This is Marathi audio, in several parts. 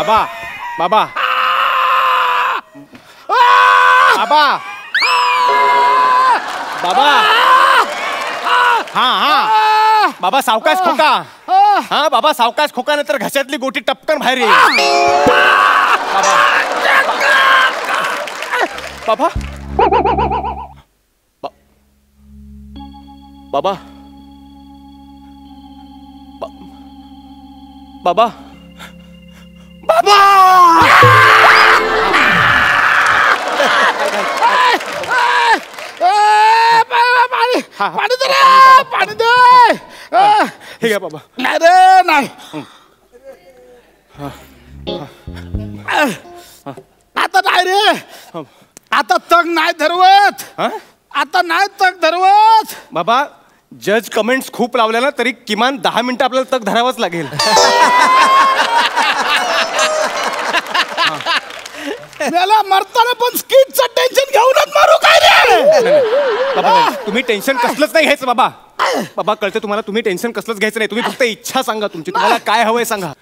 बाबा बाबा बाबा बाबा हाँ हाँ बाबा सावकाश खोका हाँ बाबा सावकाश खोका नंतर घशातली गोटी टपकन बाहेर येईल बाबा बाबा बाबा बाबा पाणी दे रे, पाणी दे. हे घ्या बाबा. नाही रे नाही. आता नाही रे, आता तग नाही धरवत, आता नाही तग धरवत. बाबा जज कमेंट्स खूप लावल्या ना तरी किमान 10 मिनिटं आपल्याला तग धरावंच लागेल. मला मरताना पण स्किटचं टेन्शन घेऊनच मारू काय रे. बाबा तुम्ही टेन्शन कसलंच नाही घ्यायचं बाबा. बाबा कळते तुम्हाला, तुम्ही टेन्शन कसलंच घ्यायचं नाही. तुम्ही फक्त इच्छा सांगा तुमची, तुम्हाला काय हवंय सांगा.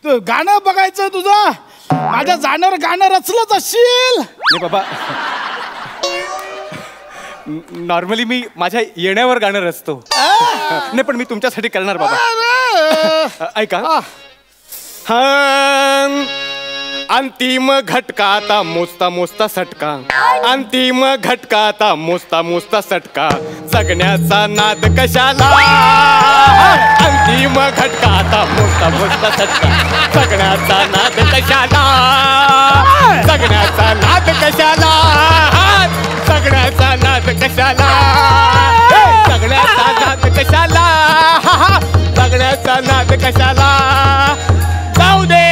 तू गाणं बघायचं तुझं, माझ्या जाणार गाणं रचलंच असशील. नाही बाबा, नॉर्मली मी माझ्या येण्यावर गाणं रचतो. नाही पण मी तुमच्यासाठी करणार बाबा. ऐका. अंतिम घटका आता मोजता मोजता सटका, अंतिम घटका आता मोजता मोजता सटका, जगण्याचा नाद कशाला. अंतिम घटका आता मोजता मोजता सटका, जगण्याचा नाद कशाला, जगण्याचा नाद कशाला, जगण्याचा नाद कशाला, जगण्याचा नाद कशाला, जगण्याचा नाद कशाला. जाऊ दे.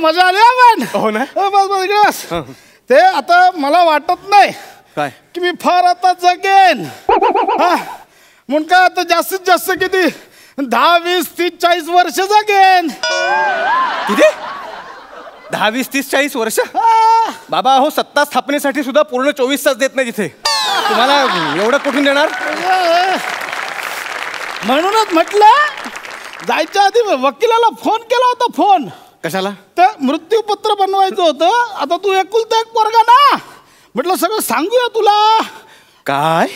मजा आली आपण. हो ना. बस ते आता मला वाटत नाही काय की मी फार आता जगेन. म्हणून काय आता जास्तीत जास्त किती 10, 20, 30, 40 वर्ष जगेन. किती 10, 20, 30, 40 वर्ष. बाबा हो, सत्ता स्थापनेसाठी सुद्धा पूर्ण 24 तास देत नाही तिथे. तुम्हाला एवढं कुठून देणार. म्हणूनच म्हटलं जायच्या आधी वकिलाला फोन केला होता. फोन कशाला. तर मृत्यूपत्र बनवायचं होतं. आता तू एकुलता एक पोरगा ना, म्हटलं सगळं सांगूया तुला. काय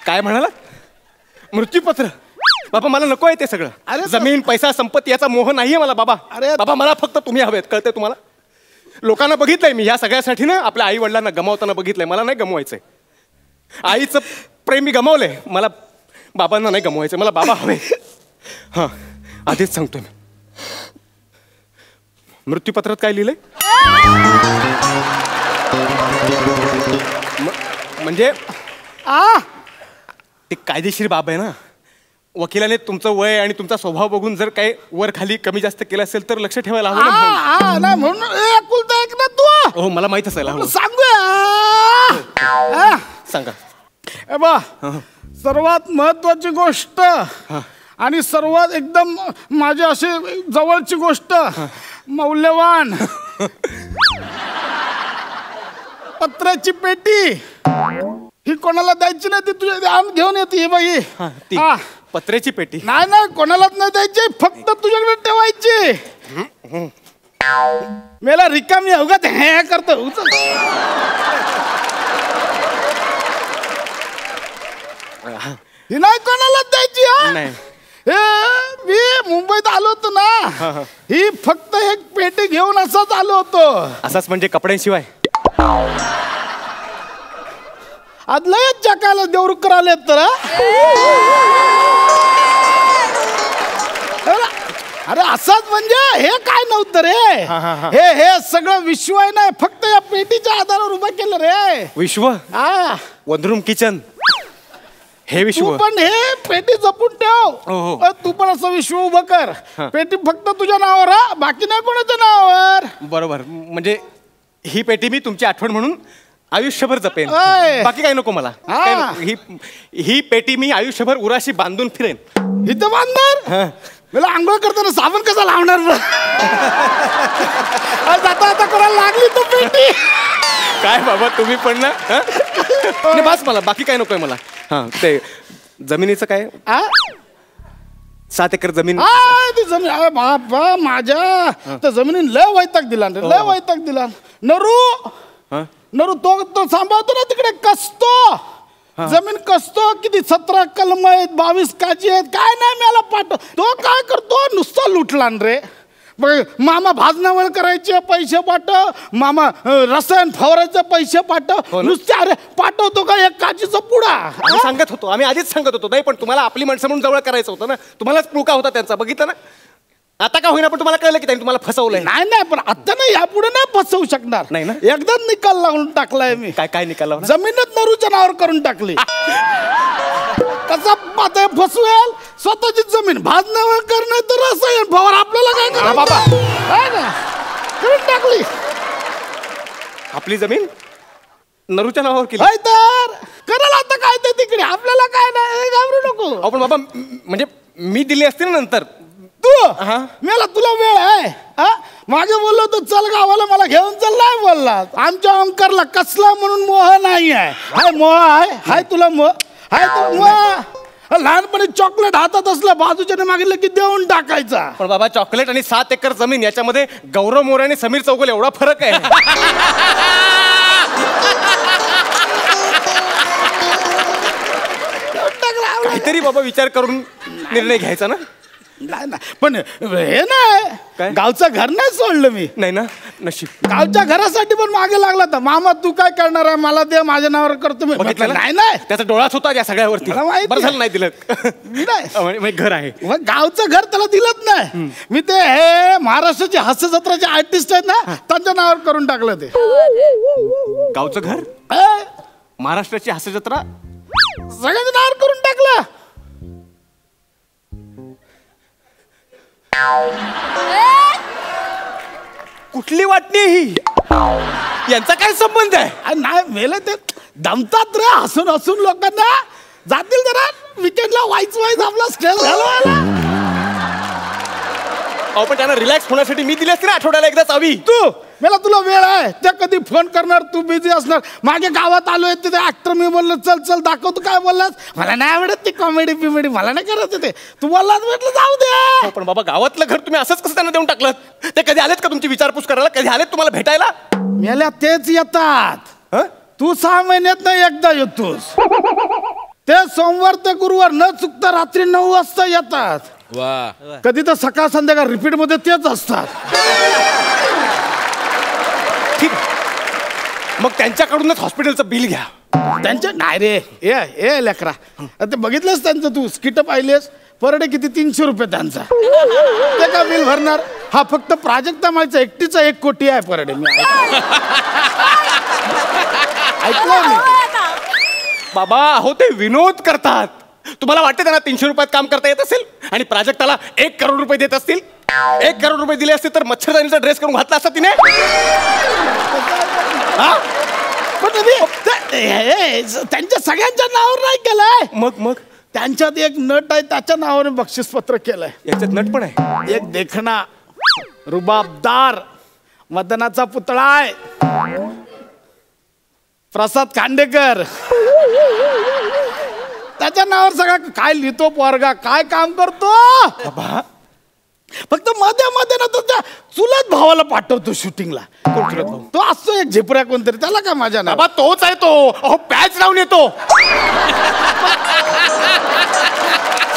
काय म्हणाला. मृत्यूपत्र. बाबा मला नको आहे ते सगळं. अरे जमीन पैसा संपत्ती याचा मोह नाहीये मला बाबा. अरे बाबा मला फक्त तुम्ही हवेत. कळतंय तुम्हाला. लोकांना बघितलंय मी या सगळ्यासाठी ना, आपल्या आई वडिलांना गमावताना बघितलंय. मला नाही गमवायचंय. आईचं प्रेम मी गमावलंय, मला बाबांना नाही गमवायचंय. मला बाबा हवे. हा आधीच सांगतोय मी. मृत्यूपत्रात काय लिहिलंय. म्हणजे ते कायदेशीर बाब आहे ना. वकिलाने तुमचं वय आणि तुमचा स्वभाव बघून जर काही वर खाली कमी जास्त केलं असेल तर लक्ष ठेवायला हवं ना. म्हणून एकुलता एक ना तू. हो मला माहित असायला हवं. सांगूया. सांगा. बा सर्वात महत्वाची गोष्ट आणि सर्वात एकदम माझी अशी जवळची गोष्ट, मौल्यवान पत्राची पेटी ही कोणाला द्यायची नाही. ती तुझ्या घेऊन येते बाई. पत्र्याची पेटी. नाही नाही कोणालाच नाही द्यायची, फक्त तुझ्याकडे ठेवायची. मेला रिकामी अवघात हे करतो. ही नाही कोणालाच द्यायची. हे मी मुंबईत आलो होतो ना, ही फक्त एक पेटी घेऊन असंच आलो होतो. असाच म्हणजे कपड्यांशिवाय. आज लयच जगाला देवरुकर आले तर. अरे असंच म्हणजे हे काय नव्हतं रे. हे सगळं विश्व आहे ना, फक्त या पेटीच्या आधारावर उभं केलं रे. विश्व. वन रूम किचन हे विश्व. तू पण हे पेटी जपून ठेव. तू पण असं विश्व उभं कर. पेटी फक्त तुझ्या नावावर, बाकी नाही कोणाच्या नावावर. बरोबर. म्हणजे ही पेटी मी तुमची आठवण म्हणून आयुष्यभर जपेन. बाकी काही नको मला. ही पेटी मी आयुष्यभर उराशी बांधून फिरेन. इथं बांधणार. मला आंघोळ करताना साबण कसा लावणार ना जाता आता करायला लागली तो पेटी. काय बाबा तुम्ही पण ना नाही, बस मला बाकी काय नकोय मला. हा ते जमिनीचं काय 7 एकर जमीन. ती जमीन अरे बाबा माझ्या त्या जमिनीने लय वैताग दिला रे, लय वैताग दिला. नरू तो सांभाळतो ना तिकडे कसतो जमीन कसतो. किती 17 कलम आहेत, 22 काजी आहेत, काय नाही मला पाठव. तो काय करतो नुसता लुटला रे. मामा भाजनावळ करायचे पैसे पाठव, मामा रसायन फवारायचे पैसे पाठव, नुसते अरे पाठवतो का एक काजीचा पुडा. आम्ही सांगत होतो, आम्ही आधीच सांगत होतो. नाही पण तुम्हाला आपली माणसं म्हणून जवळ करायचं होतं ना, तुम्हालाच पुळका होता त्यांचा, बघितलं ना. आता का होईना पण तुम्हाला कळलं की त्यांनी तुम्हाला फसवलंय. नाही नाही पण आता नाही, यापुढे नाही फसवू शकणार. नाही ना, एकदाच निकाल लावून टाकलाय मी. काय निकाल लावला? जमीनच नरूच्या नावावर करून टाकली. कसा पातळ फसवेल स्वतःची जमीन भाजनावर करणं तर रसायन फवार आपल्याला काय करा बाबा करून टाकली. आपली जमीन नरूच्या नावावर केली तर करायला आता काय ते तिकडे आपल्याला काय नाही, घाबरू नको. आपण बाबा म्हणजे मी दिली असते ना नंतर. तू मला तुला वेळ आहे मागे बोललो तर चल गावाला मला घेऊन चल, नाही बोलला. आमच्या ओंकारला कसला म्हणून मोह नाही आहे. हाय मोह आहे, हाय तुला मोह हाय तर मोह. लहानपणी चॉकलेट हातात असलं बाजूच्याने मागितलं की देऊन टाकायचा. पण बाबा चॉकलेट आणि 7 एकर जमीन याच्यामध्ये गौरव मोरे आणि समीर चौगुले एवढा फरक आहे. काहीतरी बाबा विचार करून निर्णय घ्यायचा ना. नाही ना पण हे नाही गावचं घर नाही सोडलं मी. नाही ना, नशीब गावच्या घरासाठी पण मागे लागला तर मामा तू काय करणार आहे मला दे माझ्या नावावर करतो मी. नाही नाही त्याचा डोळाच होता या सगळ्यावरती. बरं झालं नाही दिलं. नाही घर आहे मग गावचं घर त्याला दिलंच नाही मी. ते हे महाराष्ट्राचे हास्य जत्राचे आर्टिस्ट आहेत ना त्यांच्या नावावर करून टाकलं. ते गावचं घर महाराष्ट्राची हास्य जत्रा सगळ्यांच्या नावावर करून टाकलं. कुठली वाटणी ही? यांचा काय संबंध आहे? नाही मेले ते दमतात रे हसून हसून लोकांना. जातील जरा विकेंडला वाईच आपला स्ट्रेस घालवायला. अहो पण त्यांना रिलॅक्स होण्यासाठी मी दिली असते ना आठवड्याला एकदा चावी. तू मला तुला वेळ आहे त्या कधी फोन करणार तू बिझी असणार. मागे गावात आलोय तिथे ऍक्टर मी बोललो चल चल दाखवतो काय बोललास. मला नाही आवडत ती कॉमेडी पिमेडी मला नाही करायचं ते. तू बोललास म्हटलं जाऊ दे. पण बाबा गावातलं घर तुम्ही असंच कसं त्यांना देऊन टाकलं? ते कधी आलेत का तुमची विचारपूस करायला? कधी आलेत तुम्हाला भेटायला? मेल्या तेच येतात. तू 6 महिन्यात नाही एकदा येतोस. ते सोमवार ते गुरुवार न चुकता रात्री 9 वाजता येतात. कधी तर सकाळ संध्याकाळ रिपीट मध्ये तेच असतात. ठीक मग त्यांच्याकडूनच हॉस्पिटलचं बिल घ्या. त्यांच्या नाही रे ए लेकरा ते बघितलंस त्यांचं तू स्किट पाहिलेस पर डे किती 300 रुपये त्यांचा. ते का बिल भरणार? हा फक्त प्राजक्ता माळीचा एकटीचा 1 कोटी आहे पर डे. मी ऐकलं मी. बाबा अहो ते विनोद करतात. तुम्हाला वाटतं त्यांना 300 रुपयात काम करता येत असेल आणि प्राजक्ताला 1 करोड रुपये देत असतील? 1 करोड रुपये दिले असते तर मच्छरदानीचा ड्रेस करून घातला असता तिने. त्यांच्या सगळ्यांच्या नावावर नाही केलंय. मग त्यांच्यात एक नट आहे त्याच्या नावाने बक्षीस पत्र केलंय. याच्यात नट पण आहे. एक देखणा रुबाबदार मदनाचा पुतळा आहे प्रसाद खांडेकर. त्याच्या नावावर सगळं काय लिहितो पोरगा काय काम करतो. फक्त मध्ये मध्ये ना त्या चुलत भावाला पाठवतो शूटिंगला. तो असतो एक झिपऱ्या कोणतरी त्याला काय माझ्या नाव. बाबा तोच आहे तो. अहो पॅच लावून येतो.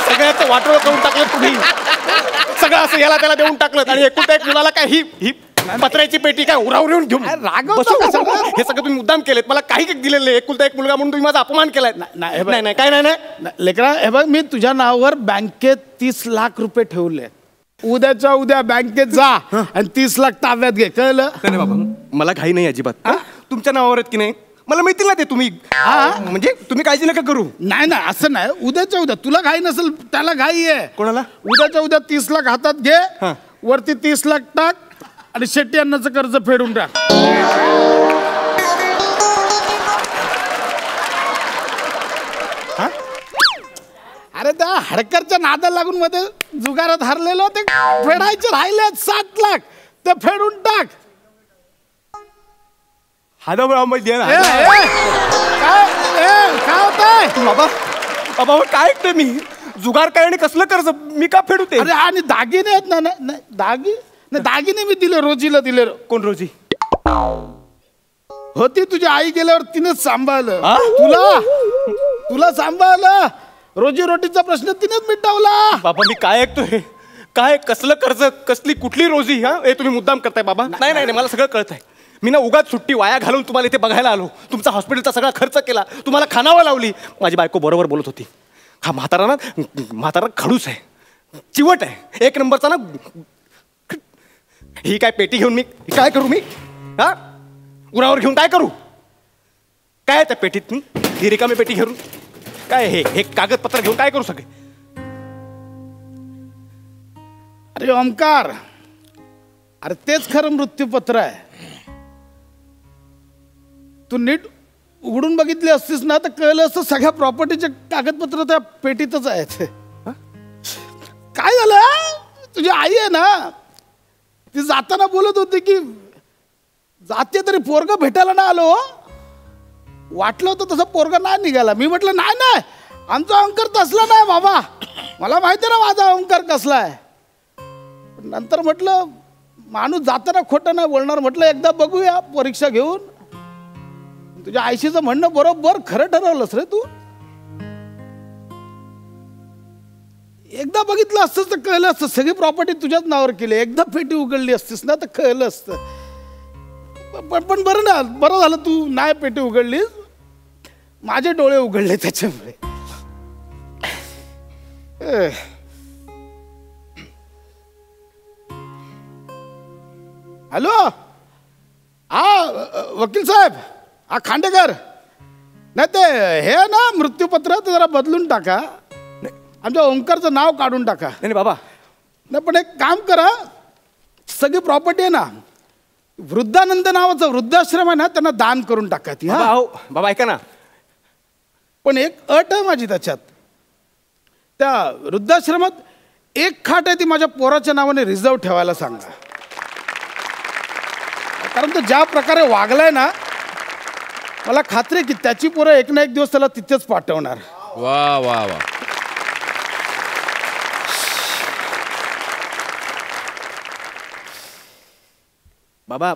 सगळ्याचं वाटोळ करून टाकलं तुम्ही. सगळं असं याला त्याला देऊन टाकलं आणि एकुलता एक मुलाला काय ही पत्र्याची पेटी काय उरावून घेऊन हे सगळं तुम्ही मुद्दाम केलेत. मला काही दिलेलं नाही. एकुलता एक मुलगा म्हणून तुम्ही माझा अपमान केलाय. नाही काय नाही लेकरा हे बघ मी तुझ्या नावावर बँकेत 30 लाख रुपये ठेवले. उद्याच्या उद्या बँकेत जा आणि 30 लाख ताब्यात घे. कळलं? नाही बाबा मला घाई नाही अजिबात. तुमच्या नावावर आहेत की नाही मला मिळतील ना ते. तुम्ही म्हणजे तुम्ही काळजी नका करू. नाही नाही असं नाही. उद्याच्या उद्या तुला घाई नसेल त्याला घाई आहे. कोणाला? उद्याच्या उद्या 30 लाख हातात घे वरती 30 लाख टाक आणि शेट्टी अन्नाचं कर्ज फेडून टाक. अरे त्या हडकरच्या नादाला लागून मध्ये जुगारात हरलेलो ते फेडायचे राहिले 7 लाख ते फेडून टाक. हादाबळामध्ये काय होतंय बाबा बाबा काय ऐकतोय मी? जुगार काय आणि कसलं कर्ज मी का फेडू ते? अरे आणि दागिने आहेत ना दागिने मी दिले रोजीला दिले. कोण रोजी? होती तुझी आई गेल्यावर तिनेच सांभाळलं. हा? तुला सांभाळलं. रोजी रोटीचा प्रश्न तिनेच मिटवला. बाबा मी काय ऐकतोय? काय कसलं कर्ज कसली कुठली रोजी? हा हे तुम्ही मुद्दाम करताय बाबा. नाही नाही नाही, मला सगळं कळतंय. मी ना उगाच सुट्टी वाया घालून तुम्हाला इथे बघायला आलो. तुमचा हॉस्पिटलचा सगळा खर्च केला, तुम्हाला खानावं लावली. माझी बायको बरोबर बोलत होती. हा म्हातारा खडूस आहे, चिवट आहे, 1 नंबरचा ना. ही काय पेटी घेऊन मी काय करू? मी हा उरावर घेऊन काय करू? काय त्या पेटीत मी ही रिकामी पेटी घेऊन काय हे कागदपत्र घेऊन काय करू सगळे? अरे ओमकार, अरे तेच खरं मृत्यूपत्र आहे. तू नीट उघडून बघितली असतीस ना तर कळलं असतं सगळ्या प्रॉपर्टीचे कागदपत्र त्या पेटीतच आहेत. काय झालं? तुझी आई आहे ना, ती जाताना बोलत होती की जाते तरी पोरग भेटायला ना आलो. वाटलं होतं तसं पोरग नाही निघाला. मी म्हटलं नाही नाही, आमचा ओंकार तसला नाही बाबा, मला माहिती ना माझा ओंकार कसला आहे. नंतर म्हटलं माणूस जाताना खोटं नाही बोलणार. म्हटलं एकदा बघूया परीक्षा घेऊन. तुझ्या आईशीचं म्हणणं बरोबर खरं ठरवलंस रे तू. एकदा बघितलं असतंस तर कळलं असतं. सगळी प्रॉपर्टी तुझ्याच नावावर केली. एकदा पेटी उघडली असतीस ना तर कळलं असतं. पण बरं झालं तू नाही पेटी उघडलीस. माझे डोळे उघडले त्याच्यामुळे. हॅलो, हा वकील साहेब, हा खांडेकर. नाही ते हे ना मृत्यूपत्र ते जरा बदलून टाका. आमच्या ओंकारचं नाव काढून टाका. नाही बाबा, नाही पण एक काम करा, सगळी प्रॉपर्टी आहे ना वृद्धानंद नावाचं वृद्धाश्रम आहे ना त्यांना दान करून टाका ती. बाबा हो बाबा ऐका ना, पण एक अट आहे माझी त्याच्यात. त्या वृद्धाश्रमात एक खाट आहे ती माझ्या पोराच्या नावाने रिझर्व ठेवायला सांगा. कारण तो ज्या प्रकारे वागलाय ना, मला खात्री आहे की त्याची पोरं एक ना एक दिवस त्याला तिथेच पाठवणार. वा वा वा. बाबा